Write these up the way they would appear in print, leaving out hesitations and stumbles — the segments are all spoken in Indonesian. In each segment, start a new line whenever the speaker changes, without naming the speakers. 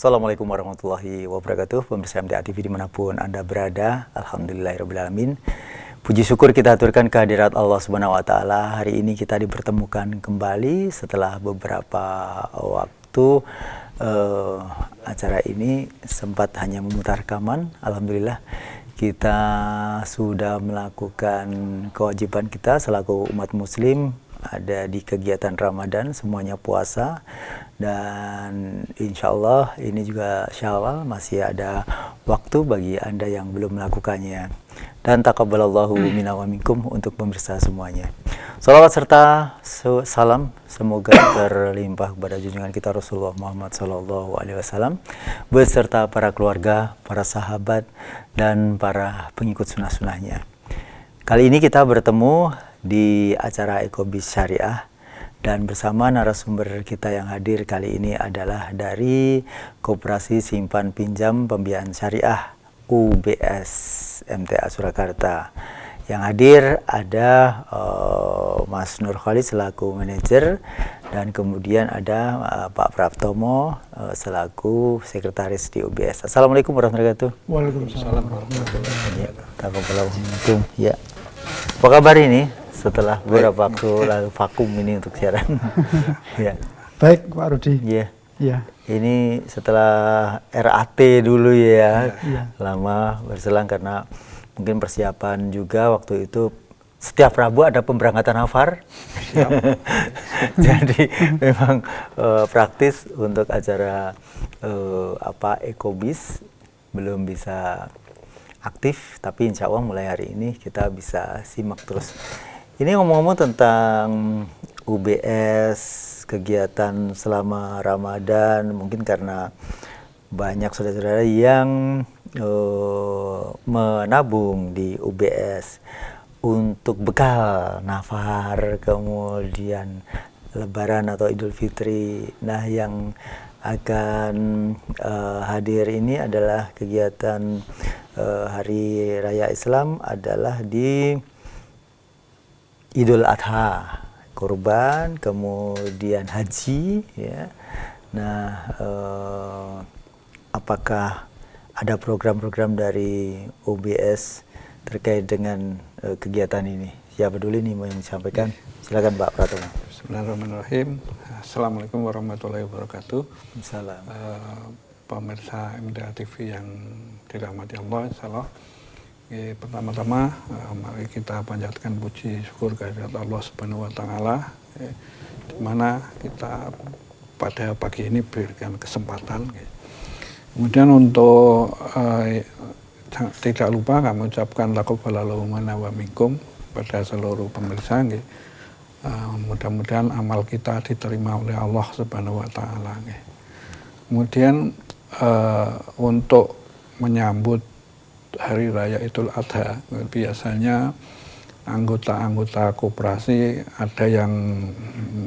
Assalamualaikum warahmatullahi wabarakatuh. Pemirsa MTA TV dimanapun Anda berada, alhamdulillahirrabbilalamin. Puji syukur kita aturkan kehadirat Allah Subhanahu wa Ta'ala. Hari ini kita dipertemukan kembali setelah beberapa waktu. Acara ini sempat hanya memutar rekaman. Alhamdulillah kita sudah melakukan kewajiban kita selaku umat muslim, ada di kegiatan Ramadan, semuanya puasa, dan insya Allah ini juga Syawal, masih ada waktu bagi Anda yang belum melakukannya. Dan taqabbalallahu minna wa minkum untuk pemirsa semuanya. Salawat serta salam semoga terlimpah kepada junjungan kita Rasulullah Muhammad SAW beserta para keluarga, para sahabat, dan para pengikut sunnah-sunnahnya. Kali ini kita bertemu di acara Ekobis Syariah, dan bersama narasumber kita yang hadir kali ini adalah dari Koperasi Simpan Pinjam Pembiayaan Syariah UBS MTA Surakarta. Yang hadir ada Mas Nur Khalid selaku manajer, dan kemudian ada Pak Praptomo selaku sekretaris di UBS. Assalamualaikum warahmatullahi wabarakatuh.
Waalaikumsalam warahmatullahi
wabarakatuh. Ya. Apa kabar ini setelah beberapa waktu lalu vakum ini untuk siaran? Ya.
Baik, Pak Rudi.
Iya.
Ya.
Ini setelah RAT dulu ya,
ya.
Lama berselang karena mungkin persiapan juga waktu itu. Setiap Rabu ada pemberangkatan hafar. Jadi memang praktis untuk acara Ekobis belum bisa aktif, tapi insya Allah mulai hari ini kita bisa simak terus. Ini ngomong-ngomong tentang UBS, kegiatan selama Ramadan, mungkin karena banyak saudara-saudara yang menabung di UBS untuk bekal nafar, kemudian Lebaran atau Idul Fitri. Nah, yang akan hadir ini adalah kegiatan Hari Raya Islam adalah di Idul Adha, kurban, kemudian haji, ya. Nah, apakah ada program-program dari UBS terkait dengan kegiatan ini? Siapa dulu nih mau yang disampaikan? Silakan Pak Pratomo.
Bismillahirrahmanirrahim. Assalamualaikum warahmatullahi wabarakatuh.
Salam.
Pemirsa MTA TV yang dirahmati Allah, insyaallah. Pertama-tama mari kita panjatkan puji syukur kehadirat Allah Subhanahu wa Ta'ala, di mana kita pada pagi ini berikan kesempatan. Kemudian untuk tidak lupa kami ucapkan taqabbalallahu minna wa minkum pada seluruh pemirsa. Mudah-mudahan amal kita diterima oleh Allah Subhanahu wa Ta'ala. Kemudian untuk menyambut Hari Raya Idul Adha, biasanya anggota-anggota koperasi ada yang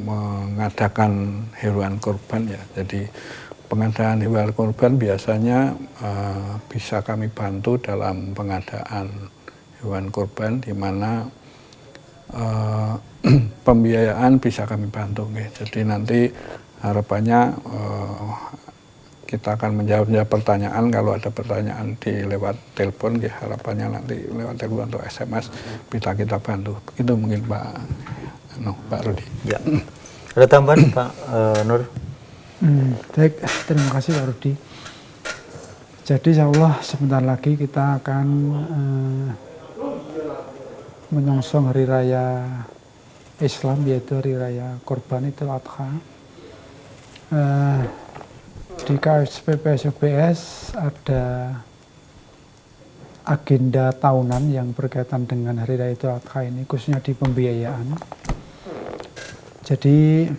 mengadakan hewan kurban ya. Jadi pengadaan hewan kurban biasanya bisa kami bantu dalam pengadaan hewan kurban, di mana pembiayaan bisa kami bantu. Jadi nanti harapannya kita akan menjawab pertanyaan. Kalau ada pertanyaan di lewat telepon, harapannya nanti lewat telepon atau SMS bisa kita bantu. Begitu mungkin Pak Rudi.
Ya. Ada tambahan Pak Nur?
Baik, terima kasih Pak Rudi. Jadi insya Allah sebentar lagi kita akan menyongsong Hari Raya Islam, yaitu Hari Raya Kurban Idul Adha. Di KSPPS UBS ada agenda tahunan yang berkaitan dengan Hari Raya Idul Adha ini, khususnya di pembiayaan. Jadi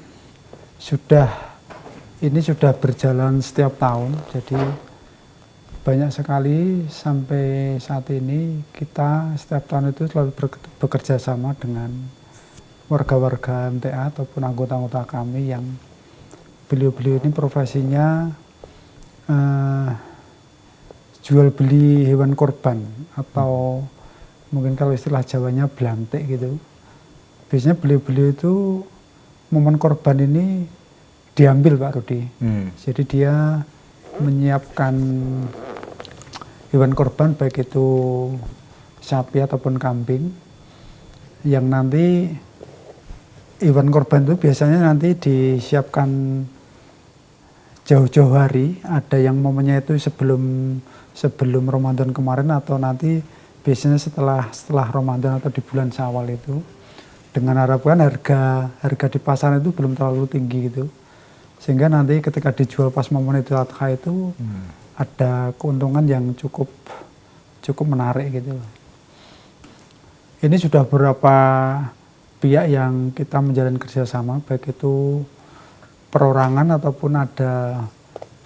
ini sudah berjalan setiap tahun, jadi banyak sekali sampai saat ini kita setiap tahun itu selalu bekerja sama dengan warga-warga MTA ataupun anggota-anggota kami yang beliau-beliau ini profesinya jual beli hewan korban, atau mungkin kalau istilah Jawanya belantik gitu. Biasanya beliau-beliau itu momen korban ini diambil Pak Rudi. Jadi dia
menyiapkan hewan korban baik itu sapi ataupun kambing, yang nanti hewan korban itu biasanya nanti disiapkan jauh-jauh hari. Ada yang momennya itu sebelum Ramadan kemarin, atau nanti biasanya setelah Ramadan atau di bulan Syawal itu, dengan harapan harga di pasar itu belum terlalu tinggi gitu, sehingga nanti ketika dijual pas momen Idul Adha itu ada keuntungan yang cukup menarik gitu. Ini sudah beberapa pihak yang kita menjalin kerjasama, baik itu perorangan ataupun ada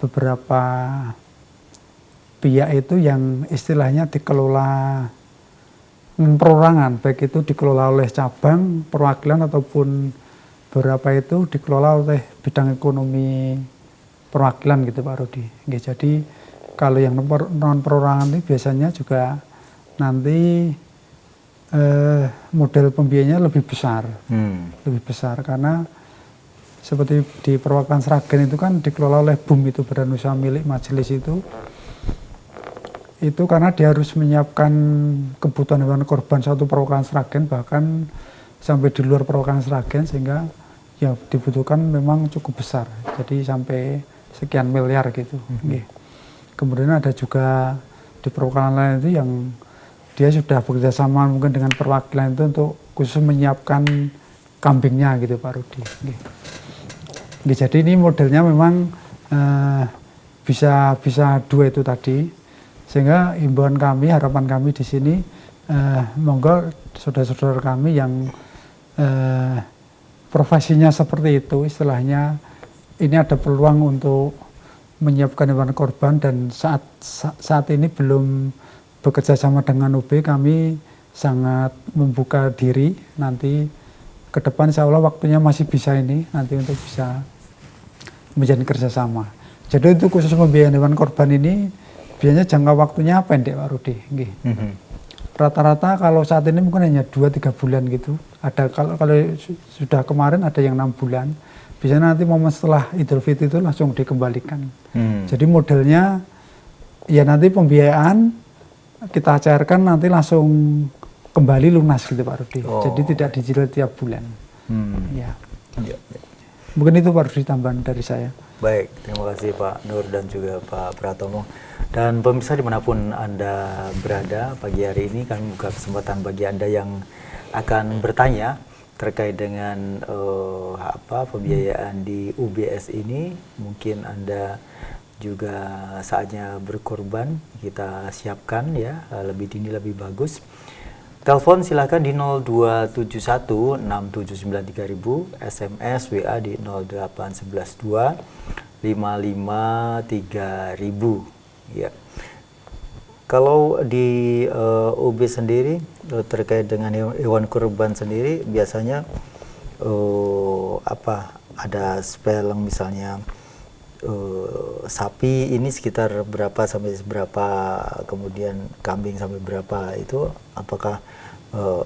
beberapa pihak itu yang istilahnya dikelola perorangan, baik itu dikelola oleh cabang, perwakilan, ataupun beberapa itu dikelola oleh bidang ekonomi perwakilan gitu Pak Rudi. Jadi kalau yang non perorangan ini biasanya juga nanti model pembiayanya lebih besar, karena seperti di perwakilan Sragen itu kan dikelola oleh BUM, itu badan usaha milik majelis itu karena dia harus menyiapkan kebutuhan hewan korban satu perwakilan Sragen, bahkan sampai di luar perwakilan Sragen, sehingga ya dibutuhkan memang cukup besar, jadi sampai sekian miliar gitu. Kemudian ada juga di perwakilan lain itu yang dia sudah bekerja sama mungkin dengan perwakilan itu untuk khusus menyiapkan kambingnya gitu Pak Rudi. Jadi ini modelnya memang bisa dua itu tadi, sehingga himbauan kami, harapan kami di sini, monggo saudara-saudara kami yang profesinya seperti itu, istilahnya ini ada peluang untuk menyiapkan hewan korban, dan saat ini belum bekerja sama dengan UB, kami sangat membuka diri. Nanti ke depan insya Allah waktunya masih bisa ini nanti untuk bisa menjalin kerjasama. Jadi itu khusus pembiayaan hewan korban ini biasanya jangka waktunya pendek Pak Rudi. Rata-rata kalau saat ini mungkin hanya 2-3 bulan gitu. Ada kalau sudah kemarin ada yang 6 bulan. Biasanya nanti momen setelah Idul Fitri itu langsung dikembalikan. Jadi modelnya ya nanti pembiayaan kita cairkan nanti langsung kembali lunas gitu Pak Rudi. Jadi tidak dicicil tiap bulan. Ya. Mungkin itu Pak Rudi tambahan dari saya.
Baik, terima kasih Pak Nur dan juga Pak Pratomo. Dan pemirsa dimanapun Anda berada, pagi hari ini kami buka kesempatan bagi Anda yang akan bertanya terkait dengan pembiayaan di UBS ini. Mungkin Anda juga saatnya berkorban, kita siapkan ya, lebih dini lebih bagus. Telepon silakan di 0271 6793000, SMS WA di 08112 553.000 ya. Kalau di UB sendiri terkait dengan hewan kurban sendiri biasanya ada spelling misalnya sapi ini sekitar berapa sampai berapa, kemudian kambing sampai berapa, itu apakah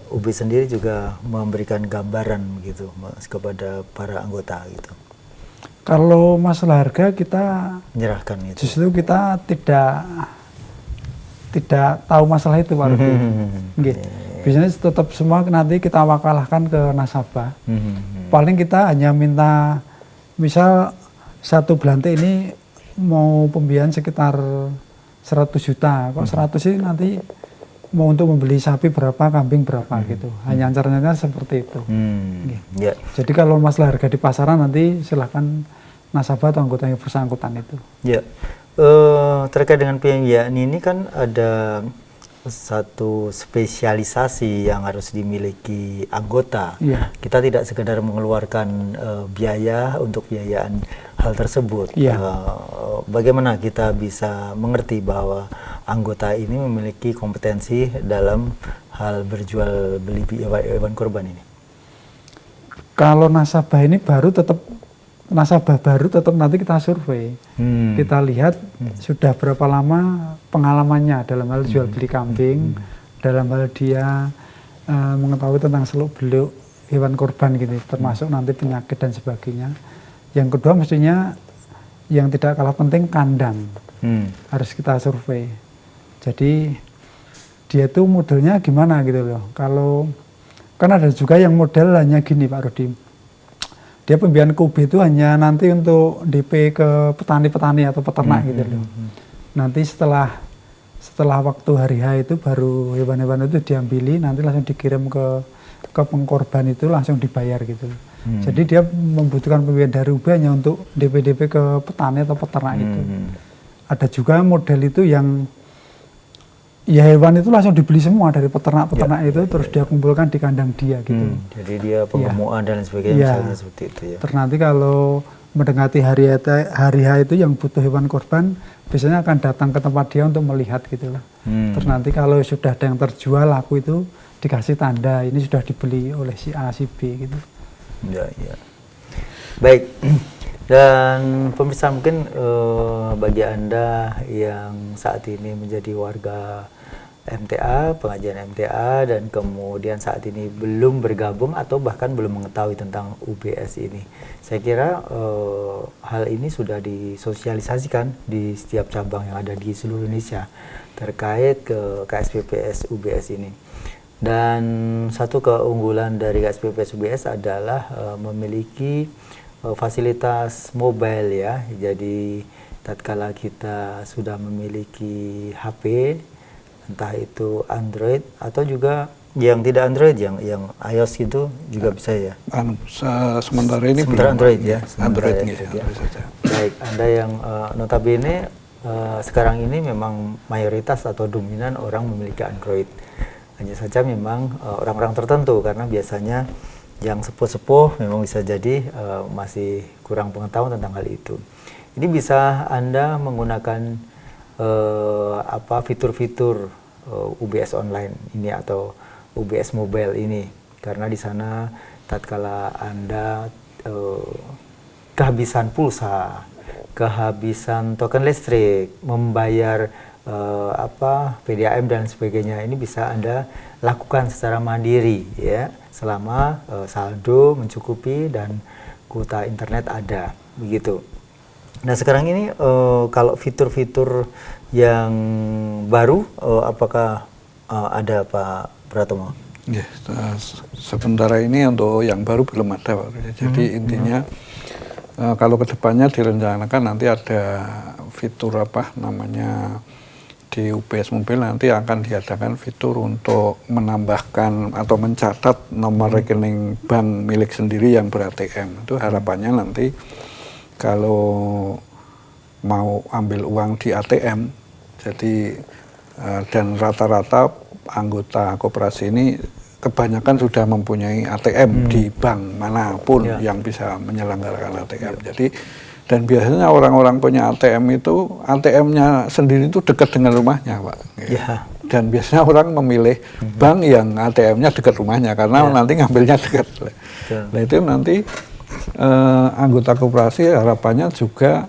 UB sendiri juga memberikan gambaran gitu kepada para anggota gitu?
Kalau masalah harga kita
menyerahkan itu.
Justru kita tidak tahu masalah itu Pak Rudi. Biasanya tetap semua nanti kita wakalahkan ke nasabah. Paling kita hanya minta misal satu belantik ini mau pembiayaan sekitar 100 juta. Kok 100 sih nanti mau untuk membeli sapi berapa, kambing berapa gitu. Hanya rencananya seperti itu.
Ya.
Jadi kalau masalah harga di pasaran nanti silahkan nasabah atau anggota yang bersangkutan itu.
Ya. Terkait dengan pembiayaan ini kan ada satu spesialisasi yang harus dimiliki anggota.
Yeah.
Kita tidak sekedar mengeluarkan biaya untuk biayaan hal tersebut.
Yeah.
Bagaimana kita bisa mengerti bahwa anggota ini memiliki kompetensi dalam hal berjual beli hewan kurban ini?
Kalau nasabah ini nasabah baru tetap nanti kita survei. Kita lihat sudah berapa lama pengalamannya dalam hal jual beli kambing, dalam hal dia mengetahui tentang seluk-beluk hewan kurban gitu, termasuk nanti penyakit dan sebagainya. Yang kedua mestinya yang tidak kalah penting kandang. Harus kita survei. Jadi dia tuh modelnya gimana gitu loh. Kalau kan ada juga yang model hanya gini Pak Rudi. Dia pembiayaan KUB itu hanya nanti untuk DP ke petani-petani atau peternak gitu loh. Nanti setelah waktu hari H itu baru hewan-hewan itu diambili, nanti langsung dikirim ke pengkorban itu langsung dibayar gitu. Jadi dia membutuhkan pembiayaan dari UB hanya untuk DP-DP ke petani atau peternak itu. Ada juga model itu yang ya hewan itu langsung dibeli semua dari peternak-peternak itu, terus dia kumpulkan di kandang dia gitu.
Jadi dia penggemukan dan sebagainya misalnya seperti itu ya.
Terus nanti kalau mendekati hari H itu yang butuh hewan korban, biasanya akan datang ke tempat dia untuk melihat gitu loh. Terus nanti kalau sudah ada yang terjual laku itu dikasih tanda ini sudah dibeli oleh si A, si B gitu.
Ya. Baik. Dan pemirsa mungkin bagi Anda yang saat ini menjadi warga MTA, pengajian MTA, dan kemudian saat ini belum bergabung atau bahkan belum mengetahui tentang UBS ini, saya kira hal ini sudah disosialisasikan di setiap cabang yang ada di seluruh Indonesia terkait ke KSPPS UBS ini. Dan satu keunggulan dari KSPPS UBS adalah memiliki fasilitas mobile ya. Jadi tatkala kita sudah memiliki HP, entah itu Android atau juga yang tidak Android, yang iOS itu juga bisa ya.
Sementara ini
sementara
belum
Android ya.
Android
saja. Baik, Anda yang notabene sekarang ini memang mayoritas atau dominan orang memiliki Android. Hanya saja memang orang-orang tertentu, karena biasanya yang sepuh-sepuh memang bisa jadi masih kurang pengetahuan tentang hal itu. Ini bisa Anda menggunakan fitur-fitur UBS online ini atau UBS mobile ini, karena di sana tatkala Anda kehabisan pulsa, kehabisan token listrik, membayar PDAM dan sebagainya, ini bisa Anda lakukan secara mandiri ya, selama saldo mencukupi dan kuota internet ada, begitu. Nah sekarang ini kalau fitur-fitur yang baru apakah ada Pak Pratomo?
Ya, sementara ini untuk yang baru belum ada Pak. Jadi intinya kalau kedepannya direncanakan nanti ada fitur di UBS Mobil nanti akan diadakan fitur untuk menambahkan atau mencatat nomor rekening bank milik sendiri yang ber-ATM. Itu harapannya nanti kalau mau ambil uang di ATM, jadi dan rata-rata anggota koperasi ini kebanyakan sudah mempunyai ATM di bank manapun yang bisa menyelenggarakan ATM. Jadi dan biasanya orang-orang punya ATM itu, ATM-nya sendiri itu dekat dengan rumahnya, Pak.
Ya.
Dan biasanya orang memilih bank yang ATM-nya dekat rumahnya, karena nanti ngambilnya dekat. Nah itu nanti anggota koperasi harapannya juga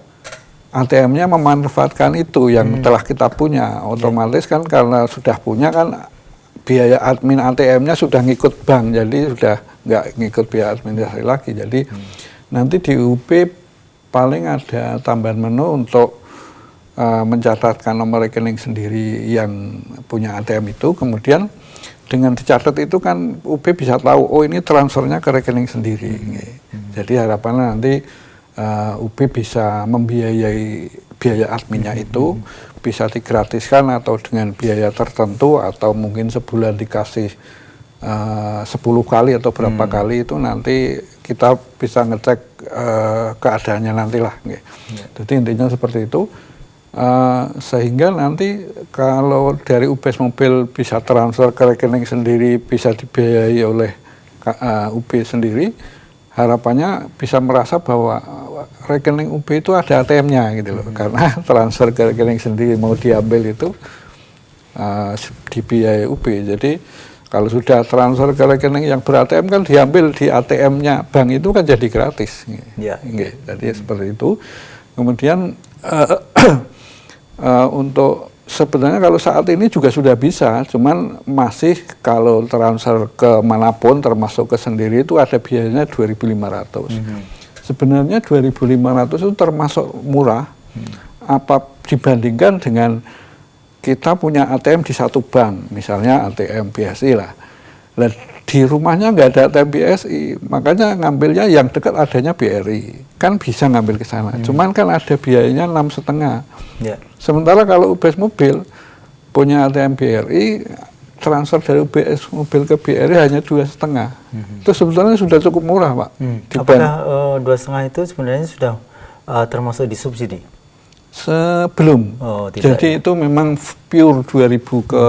ATM-nya memanfaatkan itu yang telah kita punya. Otomatis kan karena sudah punya kan biaya admin ATM-nya sudah ngikut bank, jadi sudah nggak ngikut biaya administrasi lagi. Jadi nanti di UP paling ada tambahan menu untuk mencatatkan nomor rekening sendiri yang punya ATM itu, kemudian dengan dicatat itu kan UB bisa tahu, oh ini transfernya ke rekening sendiri. Jadi harapannya nanti UB bisa membiayai biaya adminnya itu, bisa digratiskan atau dengan biaya tertentu, atau mungkin sebulan dikasih 10 kali atau berapa kali, itu nanti kita bisa ngecek keadaannya nantilah. Jadi intinya seperti itu, sehingga nanti kalau dari UBS Mobil bisa transfer ke rekening sendiri, bisa dibiayai oleh UB sendiri, harapannya bisa merasa bahwa rekening UB itu ada ATM-nya gitu loh. Karena transfer ke rekening sendiri mau diambil itu dibiayai UB. Jadi kalau sudah transfer ke rekening yang ber-ATM kan diambil di ATM-nya bank itu kan jadi gratis. Jadi seperti itu. Kemudian untuk sebenarnya kalau saat ini juga sudah bisa, cuman masih kalau transfer ke manapun termasuk ke sendiri itu ada biayanya 2.500. Sebenarnya 2.500 itu termasuk murah apa dibandingkan dengan kita punya ATM di satu bank, misalnya ATM BSI lah. Nah, di rumahnya nggak ada ATM BSI, makanya ngambilnya yang dekat adanya BRI. Kan bisa ngambil ke sana. Cuman kan ada biayanya 6,5.
Ya.
Sementara kalau UBS Mobil punya ATM BRI, transfer dari UBS Mobil ke BRI hanya 2,5. Itu sebetulnya sudah cukup murah, Pak.
Apakah 2,5 itu sebenarnya sudah termasuk disubsidi?
Sebelum.
Oh, tidak,
jadi itu memang pure 2.000 ke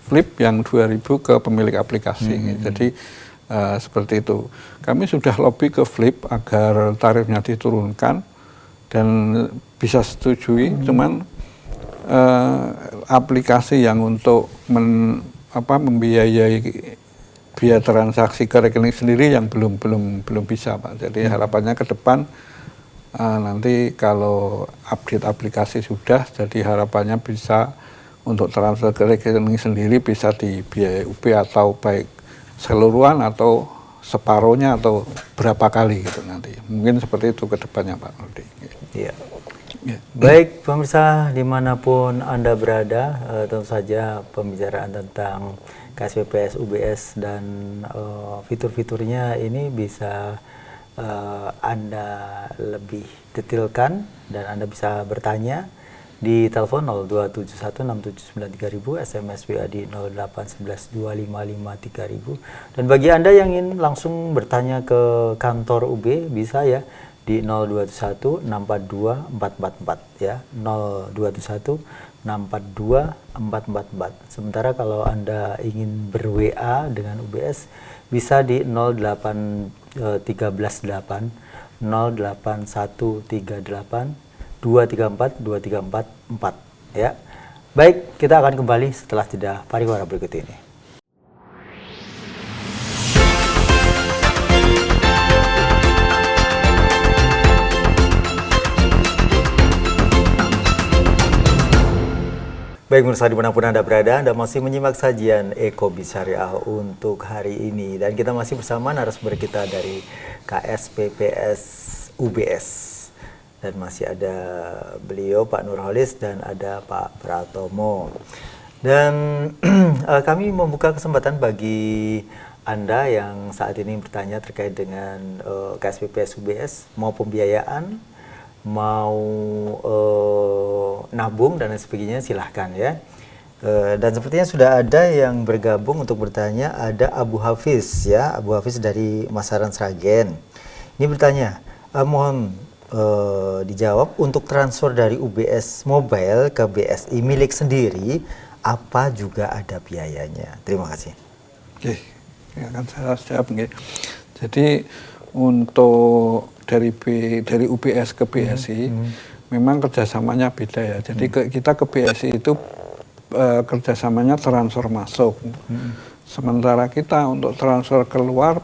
Flip, yang 2.000 ke pemilik aplikasi. Jadi seperti itu. Kami sudah lobby ke Flip agar tarifnya diturunkan dan bisa setujui. Cuman aplikasi yang untuk membiayai biaya transaksi ke rekening sendiri yang belum bisa, Pak. Jadi harapannya ke depan nanti kalau update aplikasi sudah, jadi harapannya bisa untuk transfer ke rekening sendiri bisa dibiayai UB atau baik seluruhan atau separuhnya atau berapa kali gitu nanti. Mungkin seperti itu ke depannya, Pak Rudi.
Iya. Ya. Baik pemirsa dimanapun Anda berada, tentu saja pembicaraan tentang KSPPS UBS dan fitur-fiturnya ini bisa Anda lebih detailkan dan Anda bisa bertanya di telepon 02716793000, SMS WA di 08112553000. Dan bagi Anda yang ingin langsung bertanya ke kantor UB bisa ya di 0216424444 ya, 0216424444. Sementara kalau Anda ingin ber-WA dengan UBS bisa di 08138 234 ya. Baik, kita akan kembali setelah jeda pariwara berikut ini. Baik pemirsa dimanapun Anda berada, Anda masih menyimak sajian Eko-Biz Syariah untuk hari ini. Dan kita masih bersama narasumber kita dari KSPPS UBS. Dan masih ada beliau Pak Nurholis dan ada Pak Pratomo. Dan kami membuka kesempatan bagi Anda yang saat ini bertanya terkait dengan KSPPS UBS, mau pembiayaan, mau nabung dan lain sebagainya, silahkan ya. Dan sepertinya sudah ada yang bergabung untuk bertanya, ada Abu Hafiz ya, Abu Hafiz dari Masaran Sragen. Ini bertanya, mohon dijawab, untuk transfer dari UBS Mobile ke BSI milik sendiri apa juga ada biayanya? Terima kasih.
Oke, akan saya jawab. Jadi untuk dari UBS ke BSI memang kerjasamanya beda ya. Jadi kita ke BSI itu kerjasamanya transfer masuk. Sementara kita untuk transfer keluar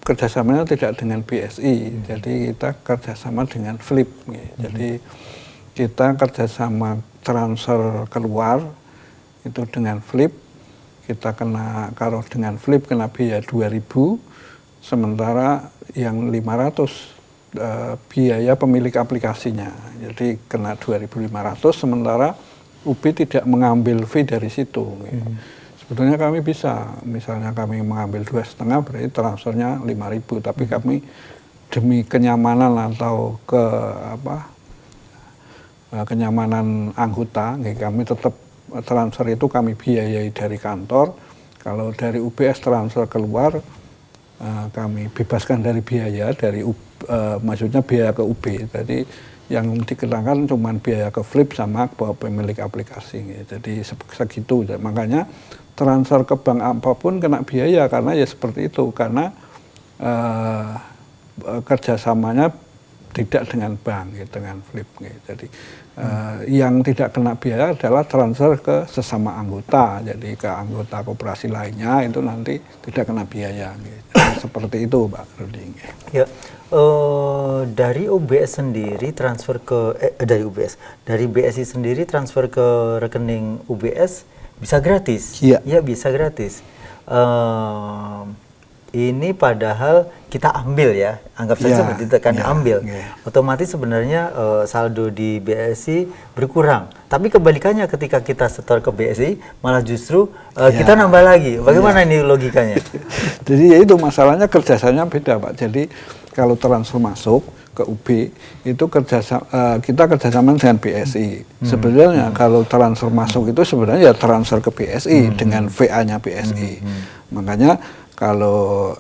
kerjasamanya tidak dengan BSI, jadi kita kerjasama dengan Flip. Jadi kita kerjasama transfer keluar itu dengan Flip, kita kena, kalau dengan Flip kena biaya 2.000, sementara yang 500 biaya pemilik aplikasinya, jadi kena 2.500, sementara UB tidak mengambil fee dari situ. Sebetulnya kami bisa, misalnya kami mengambil 2,5 berarti transfernya 5.000, tapi kami demi kenyamanan atau kenyamanan anggota, kami tetap transfer itu kami biayai dari kantor. Kalau dari UBS transfer keluar, kami bebaskan dari biaya, maksudnya biaya ke UB. Jadi yang dikenakan cuma biaya ke Flip sama ke pemilik aplikasi. Jadi segitu, makanya transfer ke bank apapun kena biaya karena ya seperti itu, karena kerjasamanya tidak dengan bank, dengan Flip. Jadi yang tidak kena biaya adalah transfer ke sesama anggota, jadi ke anggota koperasi lainnya itu nanti tidak kena biaya. Seperti itu, Pak Rudi.
Ya, dari UBS sendiri transfer ke dari BSI sendiri transfer ke rekening UBS bisa gratis?
Iya.
Ya bisa gratis. ini padahal kita ambil ya, anggap saja seperti itu kan ambil. Otomatis sebenarnya saldo di BSI berkurang. Tapi kebalikannya ketika kita setor ke BSI malah justru kita nambah lagi. Bagaimana ini logikanya?
Jadi ya itu masalahnya kerjasamanya beda Pak. Jadi kalau transfer masuk ke UB itu kita kerjasama dengan BSI. Sebenarnya kalau transfer masuk itu sebenarnya ya transfer ke BSI dengan VA-nya BSI. Makanya kalau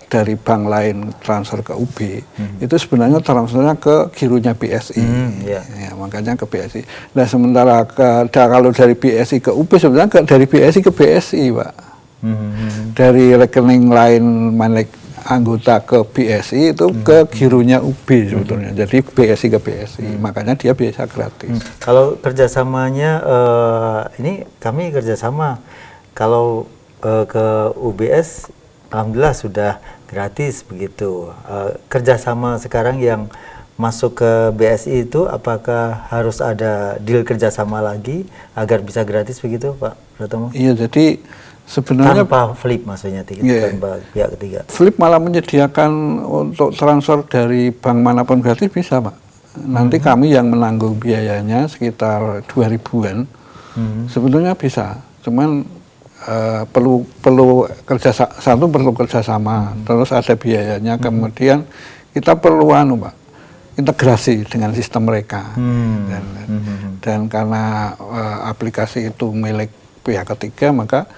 dari bank lain transfer ke UB itu sebenarnya transfernya ke gironya BSI. Ya, makanya ke BSI. Nah sementara kalau dari BSI ke UB sebenarnya dari BSI ke BSI Pak. Dari rekening lain milik anggota ke BSI itu ke gironya UB sebetulnya. Jadi BSI ke BSI, makanya dia biasa gratis.
Kalau kerjasamanya ini kami kerjasama. Kalau ke UBS, alhamdulillah sudah gratis begitu. Kerjasama sekarang yang masuk ke BSI itu apakah harus ada deal kerjasama lagi agar bisa gratis begitu Pak Pratomo?
Iya, jadi sebenarnya
tanpa flip maksudnya tanpa pihak ketiga.
Flip malah menyediakan untuk transfer dari bank manapun gratis bisa Pak. Nanti kami yang menanggung biayanya sekitar 2.000-an. Sebetulnya bisa, cuman perlu kerjasama, terus ada biayanya, kemudian kita perlu Pak, integrasi dengan sistem mereka. Dan karena aplikasi itu milik pihak ketiga, maka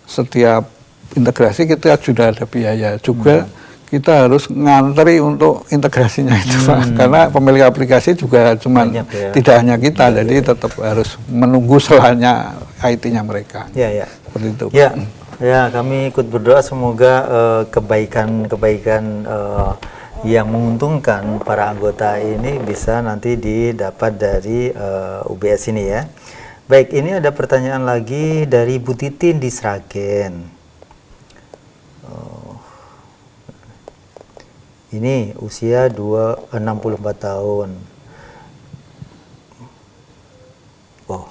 setiap integrasi kita sudah ada biaya juga. Kita harus ngantri untuk integrasinya itu Pak, karena pemilik aplikasi juga tidak hanya kita, jadi tetap harus menunggu selanya IT-nya mereka. Seperti itu.
Ya, kami ikut berdoa semoga kebaikan-kebaikan yang menguntungkan para anggota ini bisa nanti didapat dari UBS ini ya. Baik, ini ada pertanyaan lagi dari Bu Titin di Sragen. Ini usia 64 tahun. Oh,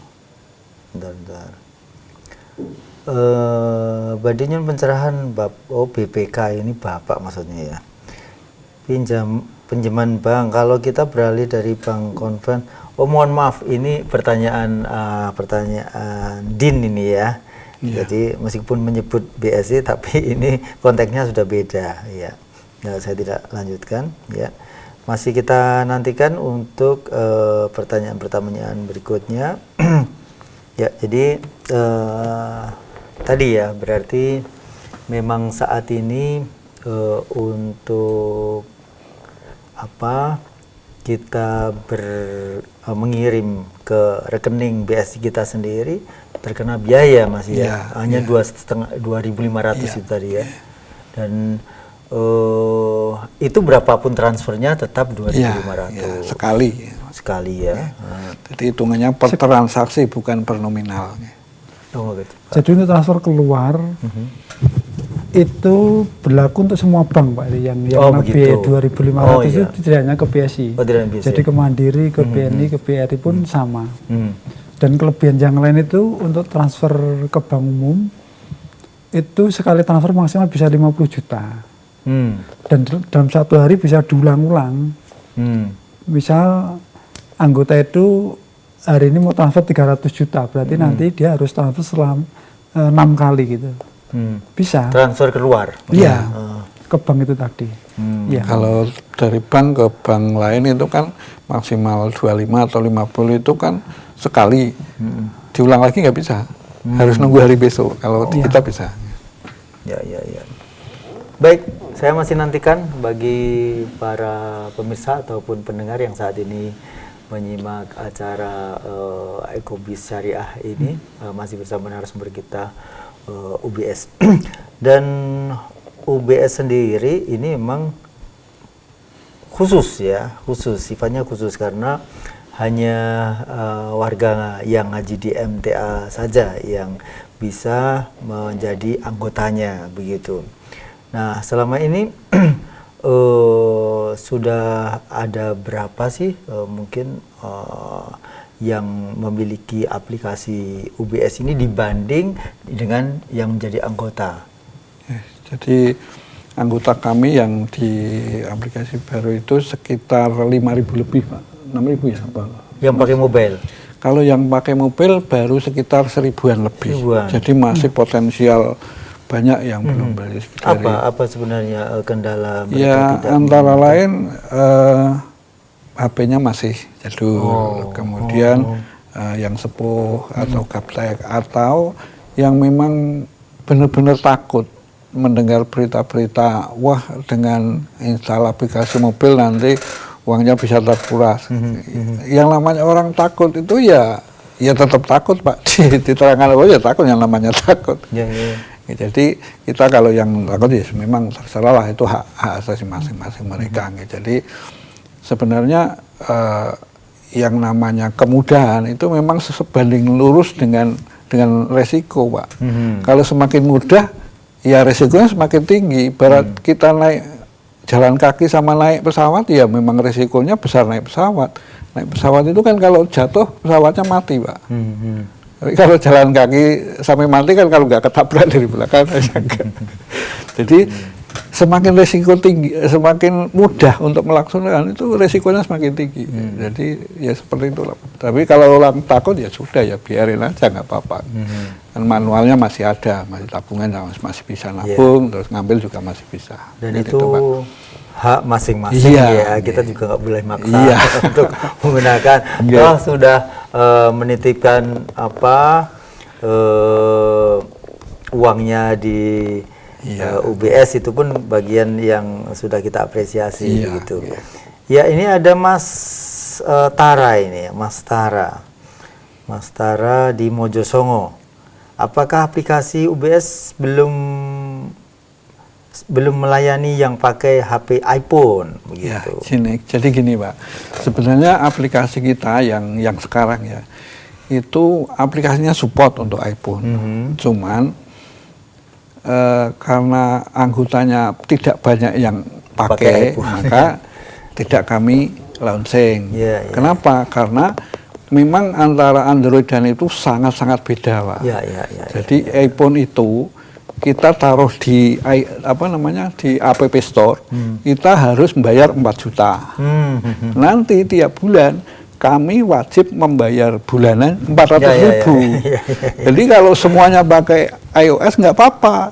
bentar. Badinyon pencerahan BPK ini Bapak maksudnya ya. Pinjaman bank, kalau kita beralih dari bank konven. Oh, mohon maaf, ini pertanyaan Din ini ya. Jadi meskipun menyebut BSI tapi ini konteksnya sudah beda ya. Nah, saya tidak lanjutkan ya. Masih kita nantikan untuk pertanyaan-pertanyaan berikutnya. Ya, jadi tadi ya berarti memang saat ini untuk kita mengirim ke rekening BSI kita sendiri terkena biaya masih ya. Hanya 2.500 itu tadi ya. Dan itu berapapun transfernya tetap 2.500
sekali ya. Jadi hitungannya per transaksi bukan per nominal.
Gitu. Jadi untuk transfer keluar itu berlaku untuk semua bank Pak, yang biaya 2.500 itu tidak hanya ke BSI. Jadi ke Mandiri, ke BNI, ke BRI pun sama. Dan kelebihan yang lain itu untuk transfer ke bank umum itu sekali transfer maksimal bisa 50 juta. Dan dalam satu hari bisa diulang-ulang. Misal anggota itu hari ini mau transfer 300 juta, berarti nanti dia harus transfer selama 6 kali gitu. Bisa.
Transfer keluar?
Iya, ke bank itu tadi.
Kalau dari bank ke bank lain itu kan maksimal 25 atau 50 itu kan sekali. Diulang lagi nggak bisa. Harus nunggu hari besok. Kalau kita bisa.
Ya. Baik, saya masih nantikan bagi para pemirsa ataupun pendengar yang saat ini menyimak acara Ecobis Syariah ini masih bersama narasumber kita UBS. Dan UBS sendiri ini memang khusus, sifatnya khusus karena hanya warga yang ngaji di MTA saja yang bisa menjadi anggotanya begitu. Nah, selama ini sudah ada berapa sih mungkin yang memiliki aplikasi UBS ini dibanding dengan yang menjadi anggota?
Jadi anggota kami yang di aplikasi baru itu sekitar 5.000 lebih Pak, 6.000 ya Pak.
Yang pakai mobile?
Kalau yang pakai mobil baru sekitar 1.000-an lebih. Jadi masih potensial banyak yang belum beli.
Apa sebenarnya kendala mereka?
Ya antara lain HP-nya masih jadul, kemudian yang sepuh atau gaptek, atau yang memang benar-benar takut mendengar berita-berita, wah dengan install aplikasi mobil nanti uangnya bisa terkuras. Yang namanya orang takut itu ya tetap takut Pak. Diterangkan apa ya takut, yang namanya takut. Jadi kita kalau yang takut ya memang terserah lah, itu hak asasi masing-masing mereka. Jadi sebenarnya yang namanya kemudahan itu memang sebanding lurus dengan resiko Pak. Kalau semakin mudah ya resikonya semakin tinggi. Barat kita naik jalan kaki sama naik pesawat ya memang resikonya besar naik pesawat. Naik pesawat itu kan kalau jatuh pesawatnya mati Pak. Tapi kalau jalan kaki sampai mati kan kalau nggak ketabrak dari belakang. Jadi semakin resiko tinggi, semakin mudah untuk melaksanakan itu resikonya semakin tinggi. Jadi ya seperti itulah. Tapi kalau orang takut ya sudah ya biarin aja nggak apa-apa. Kan manualnya masih ada, masih tabungan masih bisa nabung, terus ngambil juga masih bisa.
Dan itu hak masing-masing ya, kita juga nggak boleh maksa untuk menggunakan. Toh sudah menitipkan uangnya di UBS, itu pun bagian yang sudah kita apresiasi gitu. Ya ini ada Mas Tara ini, Mas Tara di Mojosongo. Apakah aplikasi UBS belum melayani yang pakai HP iPhone begitu?
Jadi gini Pak, sebenarnya aplikasi kita yang sekarang ya itu aplikasinya support untuk iPhone. Cuman karena anggotanya tidak banyak yang pakai maka tidak kami launching. Kenapa? Karena memang antara Android dan itu sangat-sangat beda Pak. Jadi iPhone itu kita taruh di di App Store, kita harus membayar 4 juta. Nanti tiap bulan kami wajib membayar bulanan 400.000. Jadi kalau semuanya pakai iOS nggak apa-apa,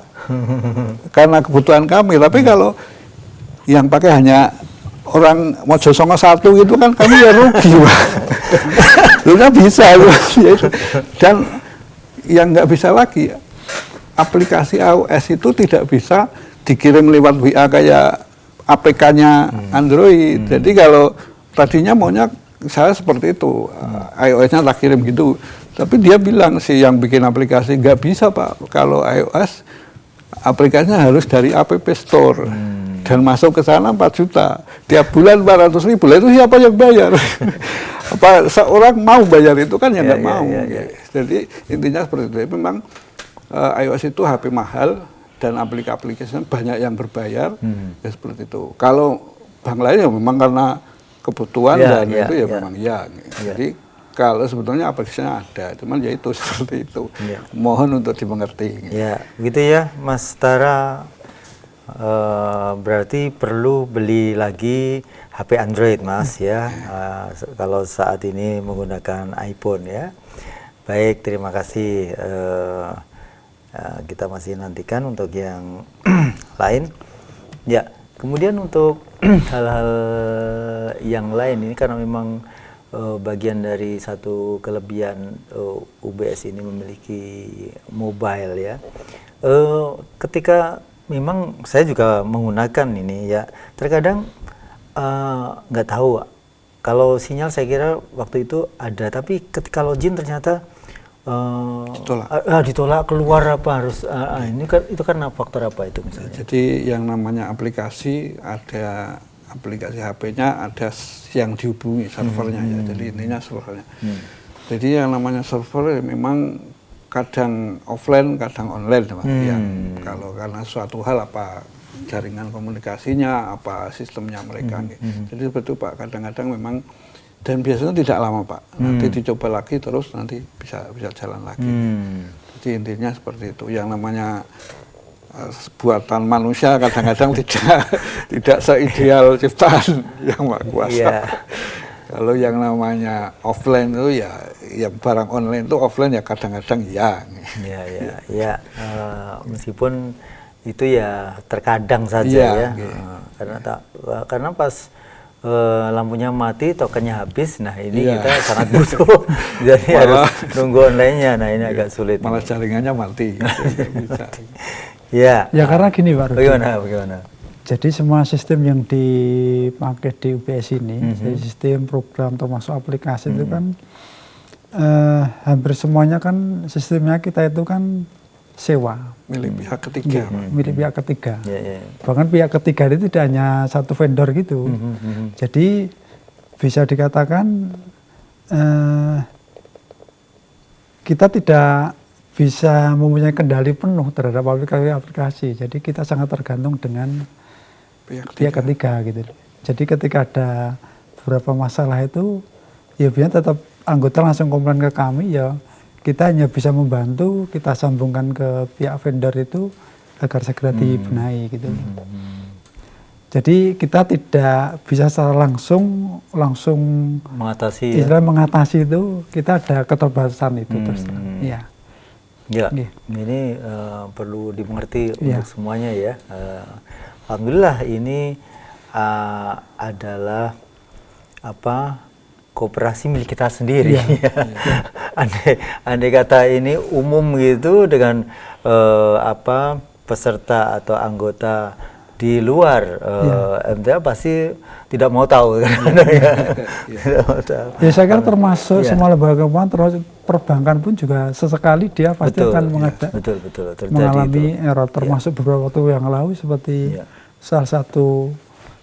karena kebutuhan kami. Tapi kalau yang pakai hanya orang Mojosongo 1 gitu kan kami ya rugi. Sudah bisa. Dan yang nggak bisa lagi, aplikasi iOS itu tidak bisa dikirim lewat WA kayak APK-nya Android. Jadi kalau tadinya maunya saya seperti itu, iOS-nya tak kirim gitu. Tapi dia bilang yang bikin aplikasi nggak bisa Pak, kalau iOS aplikasinya harus dari App Store. Dan masuk ke sana 4 juta. Tiap bulan 400.000, itu siapa yang bayar? Apa seorang mau bayar itu kan ya nggak mau. Jadi intinya seperti itu. Memang iOS itu HP mahal dan aplikasi-aplikasinya banyak yang berbayar, ya seperti itu. Kalau bank lain ya memang karena kebutuhan dan itu ya memang Jadi kalau sebetulnya aplikasinya ada, cuman ya itu seperti itu. Mohon untuk dimengerti.
Ya, begitu ya Mas Tara. Berarti perlu beli lagi HP Android Mas ya, kalau saat ini menggunakan iPhone ya. Baik, terima kasih. Kita masih nantikan untuk yang lain. Ya, kemudian untuk hal-hal yang lain ini karena memang bagian dari satu kelebihan UBS ini memiliki mobile ya. Ketika memang saya juga menggunakan ini ya, terkadang nggak tahu kalau sinyal, saya kira waktu itu ada, tapi ketika login ternyata ditolak keluar harus ini kan, itu karena faktor apa itu misalnya?
Jadi yang namanya aplikasi, ada aplikasi HP-nya, ada yang dihubungi servernya ya. Jadi intinya servernya. Jadi yang namanya server memang kadang offline, kadang online, Pak. Kalau karena suatu hal apa jaringan komunikasinya, apa sistemnya mereka. Jadi seperti itu Pak. Kadang-kadang memang, dan biasanya tidak lama Pak. Nanti dicoba lagi terus nanti bisa jalan lagi. Jadi intinya seperti itu. Yang namanya buatan manusia kadang-kadang tidak seideal ciptaan yang Maha Kuasa.
Iya.
Kalau yang namanya offline itu ya yang barang online itu offline ya kadang-kadang ya.
Ya. Meskipun itu ya terkadang saja
Iya,
ya.
iya.
Karena pas lampunya mati, tokennya habis. Nah ini
Iya.
kita sangat butuh, jadi harus nunggu online-nya. Nah ini agak sulit.
Malah jaringannya mati. Bisa.
Ya.
Ya karena gini Pak Rudi.
Bagaimana?
Jadi semua sistem yang dipakai di UBS ini, jadi sistem program termasuk aplikasi itu kan hampir semuanya kan sistemnya kita itu kan sewa.
Milik pihak ketiga.
Milik pihak ketiga.
Ya.
Bahkan pihak ketiga itu tidak hanya satu vendor gitu. Jadi bisa dikatakan kita tidak bisa mempunyai kendali penuh terhadap aplikasi. Jadi kita sangat tergantung dengan pihak ketiga gitu. Jadi ketika ada beberapa masalah itu, ya biasanya tetap anggota langsung komplain ke kami, ya kita hanya bisa membantu, kita sambungkan ke pihak vendor itu agar segera dibenahi gitu. Jadi kita tidak bisa secara langsung
Mengatasi.
Istilah mengatasi itu, kita ada keterbatasan itu terus terang. Ya.
Ya,
Nggih.
ini perlu dimengerti
Iya.
untuk semuanya ya. Alhamdulillah ini adalah koperasi milik kita sendiri.
Iya.
Andai kata ini umum gitu dengan peserta atau anggota di luar MTA pasti tidak mau tahu kan. Tidak mau tahu.
Ya saya kira termasuk semua lembaga keuangan, termasuk perbankan pun juga sesekali dia pasti akan
betul, terjadi
mengalami
itu.
error, termasuk beberapa waktu yang lalu seperti salah satu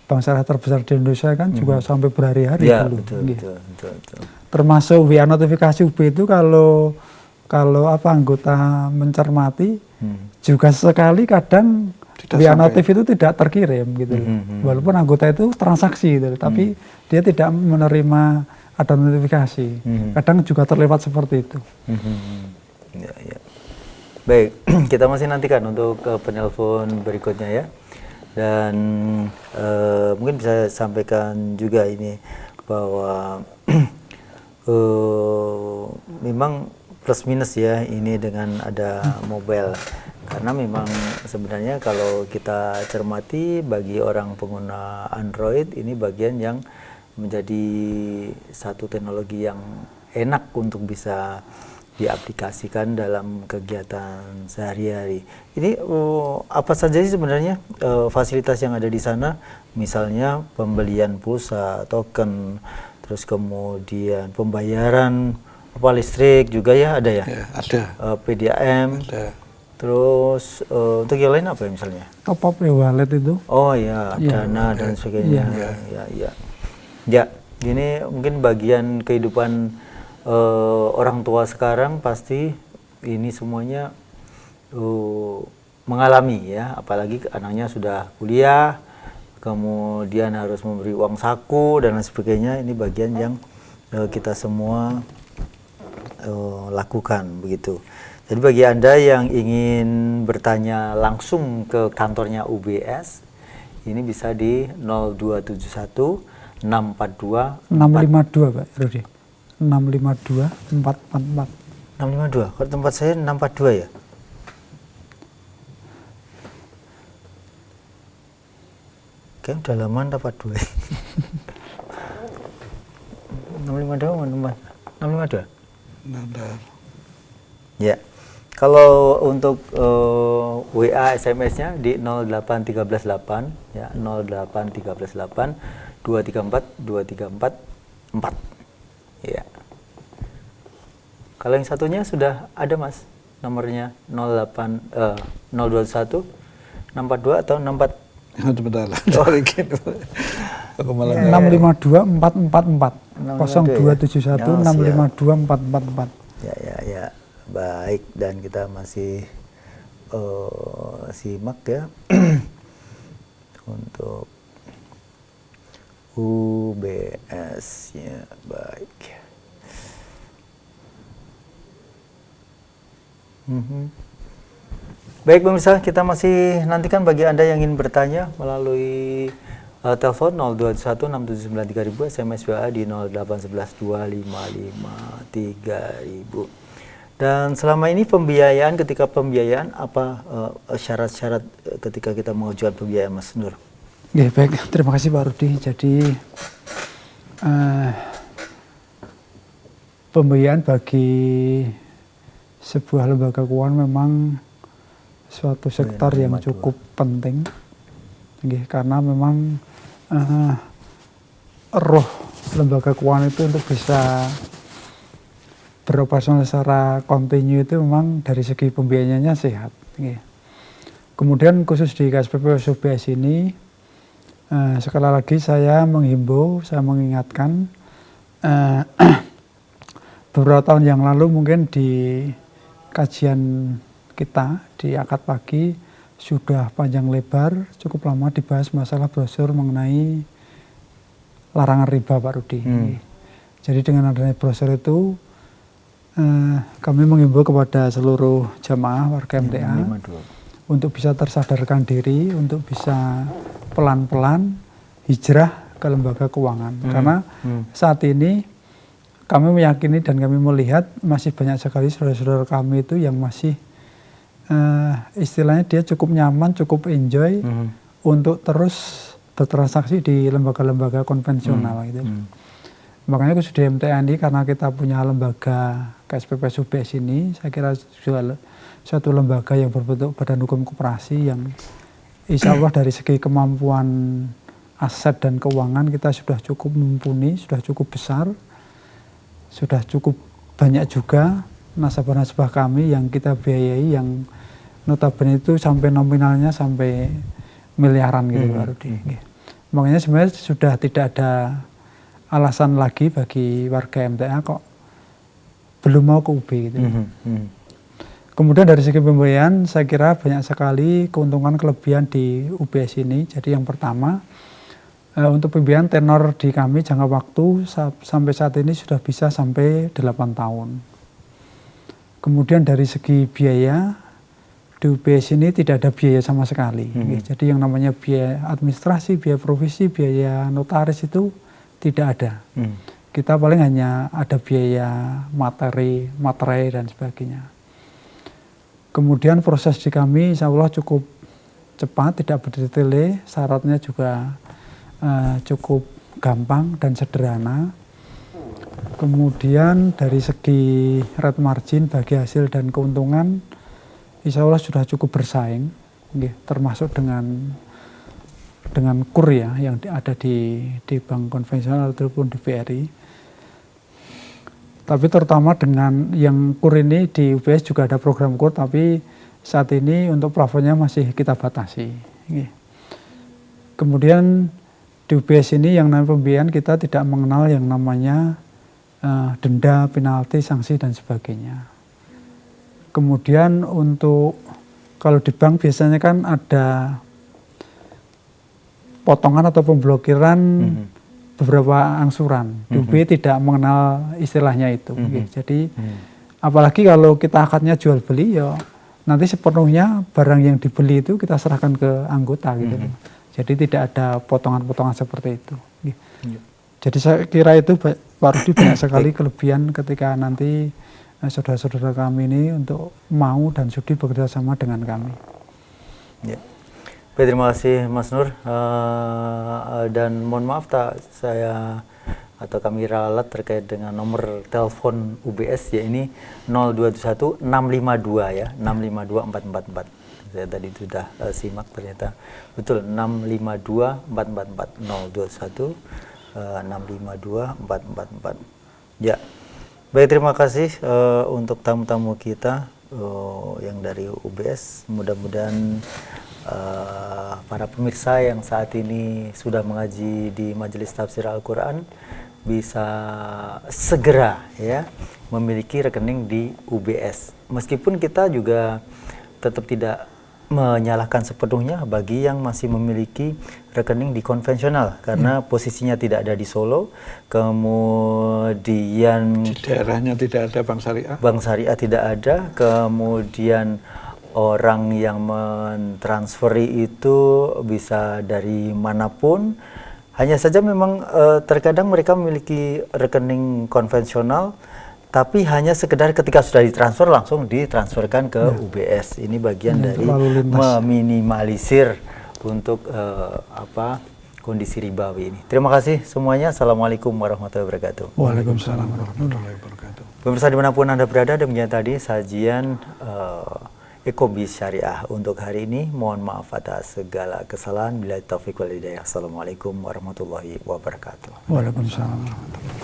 bank syariah terbesar di Indonesia kan juga sampai berhari-hari dulu.
Betul.
Termasuk WA notifikasi UB itu kalau anggota mencermati juga sesekali kadang WA notif itu tidak terkirim gitu. Walaupun anggota itu transaksi gitu, tapi dia tidak menerima ada notifikasi. Kadang juga terlewat seperti itu.
Ya. Baik, kita masih nantikan untuk penelpon berikutnya ya. Dan mungkin bisa sampaikan juga ini bahwa memang plus minus ya ini dengan ada mobile, karena memang sebenarnya kalau kita cermati bagi orang pengguna Android ini bagian yang menjadi satu teknologi yang enak untuk bisa diaplikasikan dalam kegiatan sehari-hari. Ini apa saja sih sebenarnya fasilitas yang ada di sana? Misalnya pembelian pulsa, token, terus kemudian pembayaran listrik juga ya ada ya?
Ya, ada.
PDAM.
Ada.
Terus untuk yang lain apa ya misalnya?
Top up e-wallet itu.
Oh ya, Dana dan sebagainya. Ya, ini mungkin bagian kehidupan orang tua sekarang pasti ini semuanya mengalami ya, apalagi anaknya sudah kuliah, kemudian harus memberi uang saku dan lain sebagainya. Ini bagian yang kita semua lakukan begitu. Jadi bagi Anda yang ingin bertanya langsung ke kantornya UBS, ini bisa di 0271 642
652 Pak Rudi. 652 444.
652. Kalau tempat saya 642 ya? Oke, udah lama 42. 652 mana? 652?
Ada.
Ya. Kalau untuk WA SMS-nya di 08138 ya, 08138 234 234 4. Ya. Kalau yang satunya sudah ada Mas, nomornya 021 642 atau 64?
Sebentar lah, cari gitu. Aku malah
652 444 0271 652 444.
Ya. Baik, dan kita masih simak ya untuk UBS ya. Baik. Baik pemirsa, kita masih nantikan bagi Anda yang ingin bertanya melalui telepon 0216793.000, SMS WA di 08112553000. Dan selama ini pembiayaan, ketika pembiayaan apa syarat-syarat ketika kita mengajukan pembiayaan, Mas Nur?
Ya, baik, terima kasih Pak Rudi. Jadi pembiayaan bagi sebuah lembaga keuangan memang suatu sektor yang cukup penting, karena memang roh lembaga keuangan itu untuk bisa beroperasional secara kontinu itu memang dari segi pembiayaannya sehat. Kemudian khusus di KSPP UBS ini, sekali lagi saya menghimbau, saya mengingatkan, beberapa tahun yang lalu mungkin di kajian kita di akad pagi sudah panjang lebar, cukup lama dibahas masalah brosur mengenai larangan riba, Pak Rudi. Jadi dengan adanya brosur itu, kami menghimbau kepada seluruh jamaah warga MTA untuk bisa tersadarkan diri, untuk bisa pelan-pelan hijrah ke lembaga keuangan. Karena saat ini kami meyakini dan kami melihat masih banyak sekali saudara-saudara kami itu yang masih istilahnya dia cukup nyaman, cukup enjoy untuk terus bertransaksi di lembaga-lembaga konvensional gitu. Makanya khusus di MTA ini, karena kita punya lembaga KSPP UBS ini, saya kira juga suatu lembaga yang berbentuk badan hukum koperasi yang insya Allah dari segi kemampuan aset dan keuangan kita sudah cukup mumpuni, sudah cukup besar, sudah cukup banyak juga nasabah-nasabah kami yang kita biayai yang notabene itu sampai nominalnya sampai miliaran gitu Pak Rudi. Makanya sebenarnya sudah tidak ada alasan lagi bagi warga MTA kok belum mau ke UB gitu. Kemudian dari segi pembiayaan saya kira banyak sekali keuntungan kelebihan di UBS ini. Jadi yang pertama, untuk pembiayaan tenor di kami jangka waktu sampai saat ini sudah bisa sampai 8 tahun. Kemudian dari segi biaya, di UBS ini tidak ada biaya sama sekali. Jadi yang namanya biaya administrasi, biaya provisi, biaya notaris itu tidak ada. Kita paling hanya ada biaya materai dan sebagainya. Kemudian proses di kami insya Allah cukup cepat, tidak berdetile, syaratnya juga cukup gampang dan sederhana. Kemudian dari segi rate margin bagi hasil dan keuntungan insya Allah sudah cukup bersaing, termasuk dengan KUR ya yang ada di bank konvensional ataupun di BRI. Tapi terutama dengan yang KUR ini di UBS juga ada program KUR, tapi saat ini untuk plafonnya masih kita batasi. Kemudian di UBS ini yang namanya pembiayaan kita tidak mengenal yang namanya denda, penalti, sanksi dan sebagainya. Kemudian untuk kalau di bank biasanya kan ada potongan atau pemblokiran beberapa angsuran. Di UB tidak mengenal istilahnya itu. Jadi apalagi kalau kita akadnya jual beli ya nanti sepenuhnya barang yang dibeli itu kita serahkan ke anggota gitu. Jadi tidak ada potongan-potongan seperti itu. Jadi saya kira itu Pak Rudi banyak sekali kelebihan ketika nanti saudara-saudara kami ini untuk mau dan sudi bekerja sama dengan kami.
Ya. Baik, terima kasih Mas Nur. Dan mohon maaf saya atau kami ralat terkait dengan nomor telepon UBS ya, ini 021 652 ya, 652 444. Saya tadi sudah simak, ternyata betul 652 444, 021 652 444. Ya. Baik, terima kasih untuk tamu-tamu kita yang dari UBS. Mudah-mudahan para pemirsa yang saat ini sudah mengaji di Majelis Tafsir Al-Quran bisa segera ya memiliki rekening di UBS. Meskipun kita juga tetap tidak menyalahkan sepenuhnya bagi yang masih memiliki rekening di konvensional karena posisinya tidak ada di Solo, kemudian
di daerahnya tidak ada bank syariah.
Bank syariah tidak ada, kemudian orang yang mentransferi itu bisa dari manapun. Hanya saja memang terkadang mereka memiliki rekening konvensional, tapi hanya sekedar ketika sudah ditransfer langsung ditransferkan ke UBS. Ini bagian dari meminimalisir untuk kondisi ribawi ini. Terima kasih semuanya. Assalamualaikum warahmatullahi wabarakatuh.
Waalaikumsalam warahmatullahi wabarakatuh.
Pemirsa dimanapun Anda berada, demikian tadi sajian Ekobis Syariah untuk hari ini. Mohon maaf atas segala kesalahan. Billahi taufiq wal hidayah. Assalamualaikum warahmatullahi wabarakatuh.
Waalaikumsalam warahmatullahi wabarakatuh.